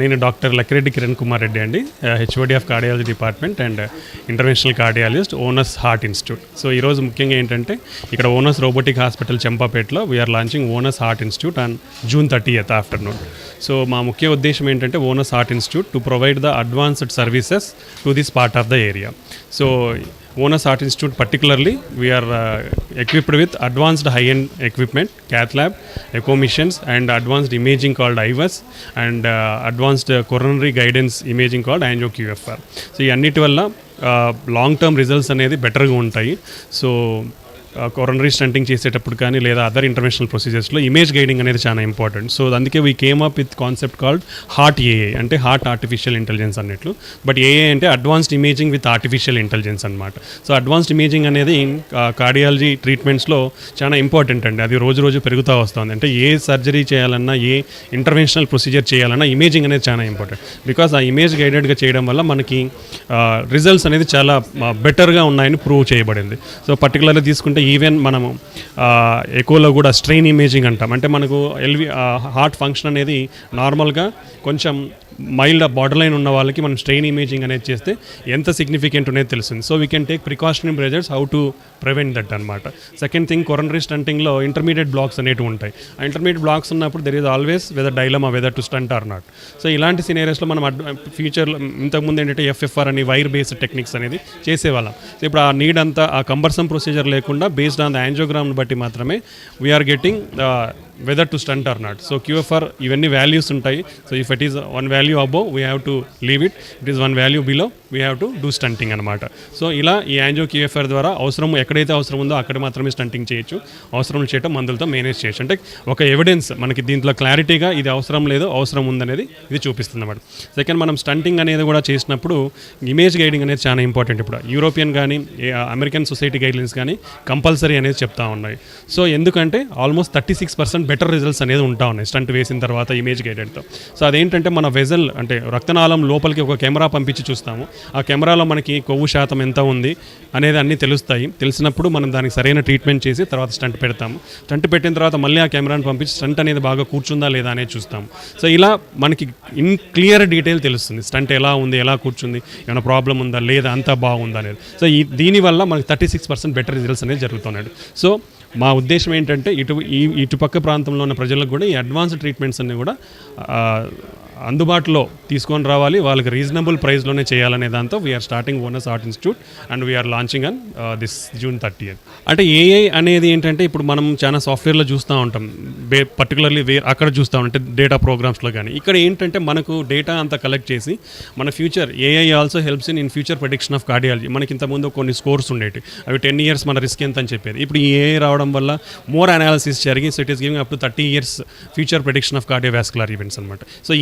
నేను డాక్టర్ లక్కిరెడ్డి కిరణ్ కుమార్ రెడ్డి అండి, HOD of cardiology department and international cardiologist, Onus heart Institute. So ఈరోజు ముఖ్యంగా ఏంటంటే ఇక్కడ ఓనస్ రోబోటిక్ హాస్పిటల్ చెంపాపేటలో we're launching Onus heart Institute on June 30th afternoon. So మా ముఖ్య ఉద్దేశం ఏంటంటే Onus heart Institute to provide the advanced services to this part of the area. So Onus heart Institute particularly we are equipped with advanced high-end equipment, cath lab, echo machines and advanced imaging called IVUS and advanced coronary guidance imaging called angio-QFR. So ఈ అన్నిటి వల్ల long term results అనేది బెటర్గా ఉంటాయి. So coronary stunting చేసేటప్పుడు కానీ లేదా other international ప్రొసీజర్స్లో image guiding అనేది చాలా ఇంపార్టెంట్. సో అందుకే we came up with concept called heart AI, అంటే హార్ట్ ఆర్టిఫిషియల్ ఇంటెలిజెన్స్ అన్నట్లు. బట్ ఏఐ అంటే advanced imaging with artificial intelligence అనమాట. సో అడ్వాన్స్డ్ ఇమేజింగ్ అనేది కార్డియాలజీ ట్రీట్మెంట్స్లో చాలా ఇంపార్టెంట్ అండి. అది రోజు రోజు పెరుగుతూ వస్తుంది. అంటే ఏ సర్జరీ చేయాలన్నా, ఏ ఇంటర్వెన్షనల్ ప్రొసీజర్ చేయాలన్నా ఇమేజింగ్ అనేది చాలా ఇంపార్టెంట్. బికాస్ ఆ ఇమేజ్ గైడెడ్గా చేయడం వల్ల మనకి రిజల్ట్స్ అనేది చాలా బెటర్గా ఉన్నాయని ప్రూవ్ చేయబడింది. సో పర్టికులర్గా తీసుకుంటే ఈవెన్ మనము ఎకోలో కూడా స్ట్రెయిన్ ఇమేజింగ్ అంటాం. అంటే మనకు హార్ట్ ఫంక్షన్ అనేది నార్మల్గా కొంచెం మైల్డ్ బార్డర్ లైన్ ఉన్న వాళ్ళకి మనం స్ట్రెయిన్ ఇమేజింగ్ అనేది చేస్తే ఎంత సిగ్నిఫికెంట్ అనేది తెలుస్తుంది. So we can take precautionary measures how to prevent that అనమాట. సెకండ్ థింగ్, కొరనరీ స్టంటింగ్లో ఇంటర్మీడియట్ బ్లాక్స్ అనేవి ఉంటాయి. ఆ ఇంటర్మీడియట్ బ్లాక్స్ ఉన్నప్పుడు there is always whether dilemma whether to stent or not. So ఇలాంటి సినేరియస్లో మనం ఫ్యూచర్లో ఇంతకుముందు ఏంటంటే ఎఫ్ఎఫ్ఆర్ అని వైర్ బేస్డ్ టెక్నిక్స్ అనేది చేసేవాళ్ళం. సో ఇప్పుడు ఆ నీడ్ అంతా ఆ కంబర్సమ్ ప్రొసీజర్ లేకుండా బేస్డ్ ఆన్ ద యాంజియోగ్రామ్ని బట్టి మాత్రమే we're getting whether to stent or not. So QFR ఇవన్నీ వాల్యూస్ ఉంటాయి. So if it is one value above we have to leave it, it is one value below we have to do stenting అనమాట. So ఇలా ఈ angio క్యూఎఫ్ఆర్ ద్వారా అవసరం ఎక్కడైతే అవసరం ఉందో అక్కడ మాత్రమే స్టంటింగ్ చేయొచ్చు, అవసరం చేయటం మందులతో మేనేజ్ చేయొచ్చు. అంటే ఒక ఎవిడెన్స్ మనకి దీంట్లో క్లారిటీగా ఇది అవసరం లేదు అవసరం ఉందనేది ఇది చూపిస్తుంది అన్నమాట. సెకండ్, మనం స్టంటింగ్ అనేది కూడా చేసినప్పుడు ఇమేజ్ గైడింగ్ అనేది చాలా ఇంపార్టెంట్. ఇప్పుడు యూరోపియన్ కానీ అమెరికన్ సొసైటీ గైడ్లైన్స్ కానీ కంపల్సరీ అనేది చెప్తా ఉన్నాయి. సో ఎందుకంటే ఆల్మోస్ట్ 36% బెటర్ రిజల్ట్స్ అనేది ఉంటా ఉన్నాయి స్టంట్ వేసిన తర్వాత ఇమేజ్ గైడెడ్తో. సో అదేంటంటే మన వెజల్ అంటే రక్తనాళం లోపలికి ఒక కెమెరా పంపించి చూస్తాము. ఆ కెమెరాలో మనకి కొవ్వు శాతం ఎంత ఉంది అనేది అన్నీ తెలుస్తాయి. తెలిసినప్పుడు మనం దానికి సరైన ట్రీట్మెంట్ చేసి తర్వాత స్టంట్ పెడతాము. స్టంట్ పెట్టిన తర్వాత మళ్ళీ ఆ కెమెరాను పంపించి స్టంట్ అనేది బాగా కూర్చుందా లేదా అనేది చూస్తాము. సో ఇలా మనకి ఇన్ క్లియర్ డీటెయిల్ తెలుస్తుంది స్టంట్ ఎలా ఉంది, ఎలా కూర్చుంది, ఏమైనా ప్రాబ్లం ఉందా లేదా, అంతా బాగుందా అనేది. సో దీనివల్ల మనకి 36% బెటర్ రిజల్ట్స్ అనేది జరుగుతున్నాయి. సో మా ఉద్దేశం ఏంటంటే ఇటుపక్క ప్రాంతంలో ఉన్న ప్రజలకు కూడా ఈ అడ్వాన్స్డ్ ట్రీట్మెంట్స్ అన్నీ కూడా అందుబాటులో తీసుకొని రావాలి, వాళ్ళకి రీజనబుల్ ప్రైస్లోనే చేయాలనే దాంతో we are starting Onus heart institute and we are launching on this June 30th. అంటే ఏఐ అనేది ఏంటంటే ఇప్పుడు మనం చాలా సాఫ్ట్వేర్లో చూస్తూ ఉంటాం, పర్టికులర్లీ అక్కడ చూస్తూ ఉంటాం డేటా ప్రోగ్రామ్స్లో. కానీ ఇక్కడ ఏంటంటే మనకు డేటా అంతా కలెక్ట్ చేసి మన future AI also helps in future prediction of cardiology. మనకి ఇంతకుముందు కొన్ని స్కోర్స్ ఉండేవి, అవి 10 years మన రిస్క్ ఎంత అని చెప్పేది. ఇప్పుడు ఈ ఏఐ రావడం వల్ల మోర్ అనాలిసిస్ జరిగి so it is giving up to 30 years future prediction of cardiovascular events అనమాట. సో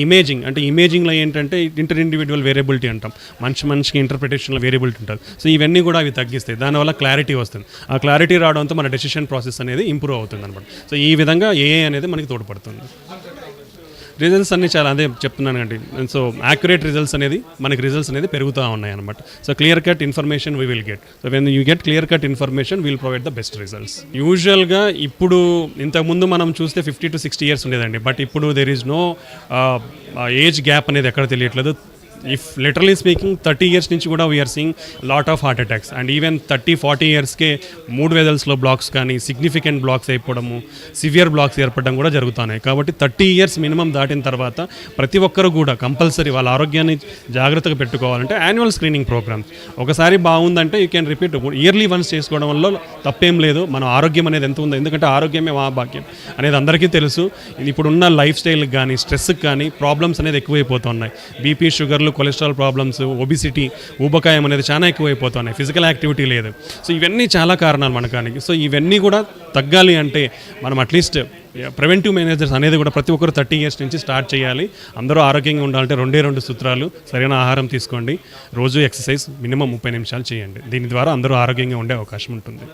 అంటే ఇమేజింగ్లో ఏంటంటే ఇండివిజువల్ వేరియబిలిటీ అంటాం, మనిషికి ఇంటర్ప్రిటేషన్లో వేరియబిలిటీ ఉంటుంది. సో ఇవన్నీ కూడా అవి తగ్గిస్తాయి, దానివల్ల క్లారిటీ వస్తుంది. ఆ క్లారిటీ రావడంతో మన డెసిషన్ ప్రాసెస్ అనేది ఇంప్రూవ్ అవుతుంది అనమాట. సో ఈ విధంగా ఏఐ అనేది మనకి తోడ్పడుతుంది. రిజల్ట్స్ అన్నీ చాలా అదే చెప్తున్నాను అండి. సో యాక్యురేట్ రిజల్ట్స్ అనేది పెరుగుతూ ఉన్నాయి అనమాట. So clear cut information we will get. So when you get clear cut information will provide the best results. యూజువల్గా ఇప్పుడు ఇంతకుముందు మనం చూస్తే 50 to 60 years ఉండేదండి. బట్ ఇప్పుడు there is no age gap అనేది ఎక్కడ తెలియట్లేదు. ఇఫ్ లిటరలీ స్పీకింగ్ 30 years నుంచి కూడా we're seeing lot of heart attacks and even 30-40 yearsకే 3 వెజల్స్లో బ్లాక్స్ కానీ సిగ్నిఫికెంట్ బ్లాక్స్ అయిపోవడము, సివియర్ బ్లాక్స్ ఏర్పడడం కూడా జరుగుతున్నాయి. కాబట్టి 30 years మినిమం దాటిన తర్వాత ప్రతి ఒక్కరు కూడా కంపల్సరీ వాళ్ళ ఆరోగ్యాన్ని జాగ్రత్తగా పెట్టుకోవాలంటే యాన్యువల్ స్క్రీనింగ్ ప్రోగ్రామ్స్ ఒకసారి బాగుందంటే you can repeat yearly once చేసుకోవడం వల్ల తప్పేం లేదు. మన ఆరోగ్యం అనేది ఎంత ఉందో, ఎందుకంటే ఆరోగ్యమే మహాభాగ్యం అనేది అందరికీ తెలుసు. ఇప్పుడున్న లైఫ్ స్టైల్కి కానీ స్ట్రెస్కి కానీ ప్రాబ్లమ్స్ అనేది ఎక్కువైపోతున్నాయి. బీపీ, షుగర్లు, కొలెస్ట్రాల్ ప్రాబ్లమ్స్, ఒబిసిటీ, ఊబకాయం అనేది చాలా ఎక్కువైపోతున్నాయి. ఫిజికల్ యాక్టివిటీ లేదు. సో ఇవన్నీ చాలా కారణాలు మనకానికి. సో ఇవన్నీ కూడా తగ్గాలి అంటే మనం అట్లీస్ట్ ప్రివెంటివ్ మేనేజర్స్ అనేది కూడా ప్రతి ఒక్కరు 30 years నుంచి స్టార్ట్ చేయాలి. అందరూ ఆరోగ్యంగా ఉండాలంటే 2 సూత్రాలు: సరైన ఆహారం తీసుకోండి, రోజు ఎక్సర్సైజ్ మినిమం 30 నిమిషాలు చేయండి. దీని ద్వారా అందరూ ఆరోగ్యంగా ఉండే అవకాశం ఉంటుంది.